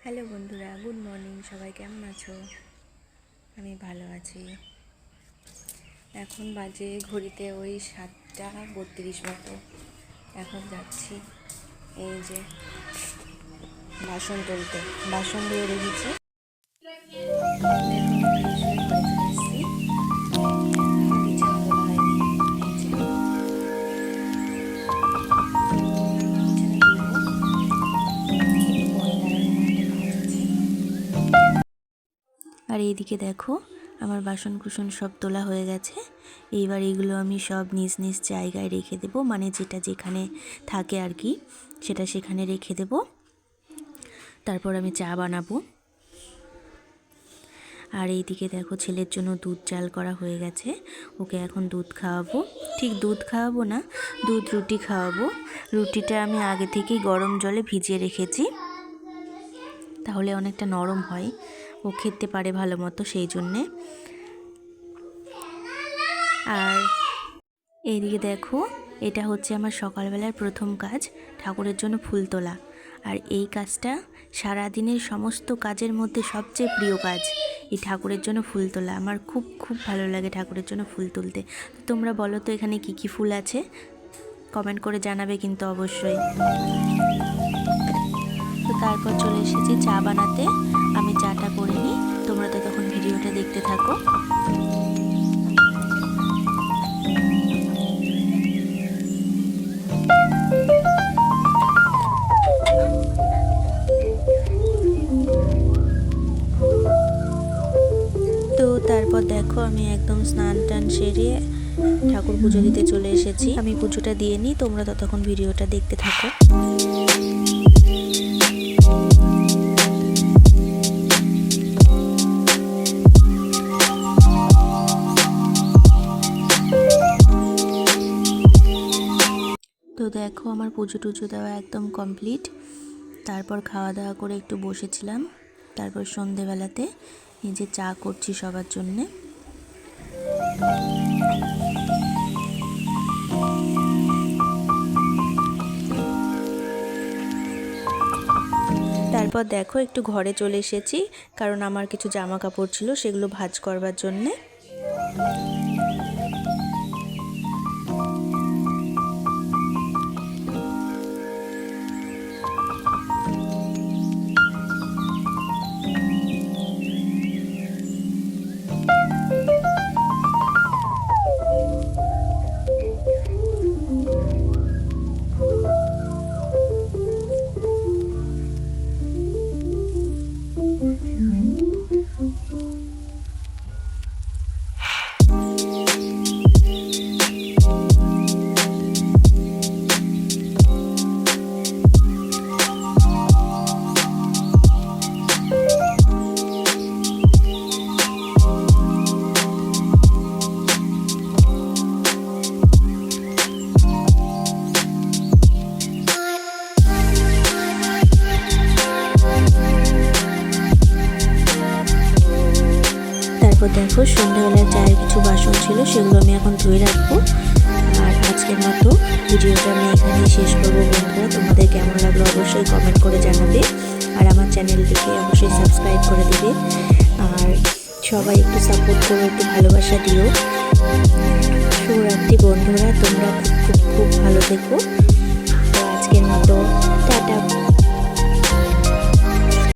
Hello বন্ধুরা, good morning. সবাই কেমন আছো? আমি ভালো আছি। এখন বাজে ঘড়িতে ওই 7:32 মতো। এখন যাচ্ছি এই যে বাসন তুলতে। বাসন দিয়ে রেখেছি। এখন ফ্রেশ হয়ে ঘরে চলে এসেছি। বিছানা তোলা হয়নি। আর এইদিকে দেখো, আমার বাসন কুসন সব তোলা হয়ে গেছে। এইবার এগুলো আমি সব নিজ নিজ জায়গায় রেখে দেব, মানে যেটা যেখানে থাকে আর কি, সেটা সেখানে রেখে দেব। তারপর আমি চা বানাবো। আর এইদিকে দেখো, ছেলের জন্য দুধ জাল করা হয়ে গেছে। ওকে এখন দুধ খাওয়াবো। ঠিক দুধ খাওয়াবো না, দুধ রুটি খাওয়াবো। রুটিটা আমি আগে থেকেই গরম জলে ভিজিয়ে রেখেছি, তাহলে অনেকটা নরম হয়, ও খেতে পারে ভালো মতো, সেই জন্যে। আর এইদিকে দেখো, এটা হচ্ছে আমার সকালবেলার প্রথম কাজ, ঠাকুরের জন্য ফুল তোলা। আর এই কাজটা সারাদিনের সমস্ত কাজের মধ্যে সবচেয়ে প্রিয় কাজ, এই ঠাকুরের জন্য ফুল তোলা। আমার খুব খুব ভালো লাগে ঠাকুরের জন্য ফুল তুলতে। তোমরা বলো তো এখানে কি কি ফুল আছে, কমেন্ট করে জানাবে কিন্তু অবশ্যই। তো তারপর চলে এসেছি চা বানাতে। আমি চাটা করে নিই, তোমরা তো তখন ভিডিওটা দেখতে থাকো। তো তারপর দেখো, আমি একদম স্নান টান সেরে ঠাকুর পুজো দিতে চলে এসেছি। আমি পুজোটা দিয়ে নিই, তোমরা ততক্ষণ ভিডিওটা দেখতে থাকো। তো দেখো, আমার পুজো টুজো দেওয়া একদম কমপ্লিট। তারপর খাওয়া দাওয়া করে একটু বসেছিলাম। তারপর সন্ধেবেলাতে এই যে চা করছি সবার জন্যে। তারপর দেখো, একটু ঘরে চলে এসেছি, কারণ আমার কিছু জামা কাপড় ছিল, সেগুলো ভাঁজ করবার জন্যে। তারপর দেখো, সন্ধ্যাবেলার চায়ের কিছু বাসন ছিল, সেগুলো আমি এখন ধুয়ে রাখবো। আর আজকের মতো ভিডিওটা আমি এখানেই শেষ করবো। বন্ধুরা, তোমাদের কেমন লাগলো অবশ্যই কমেন্ট করে জানাবে। আর আমার চ্যানেলটিকে অবশ্যই সাবস্ক্রাইব করে দিবে। আর সবাই একটু সাপোর্ট করো, একটু ভালোবাসা দিও। শুভরাত্রি বন্ধুরা, তোমরা খুব খুব খুব ভালো থেকো। তো আজকের মতো টাটা।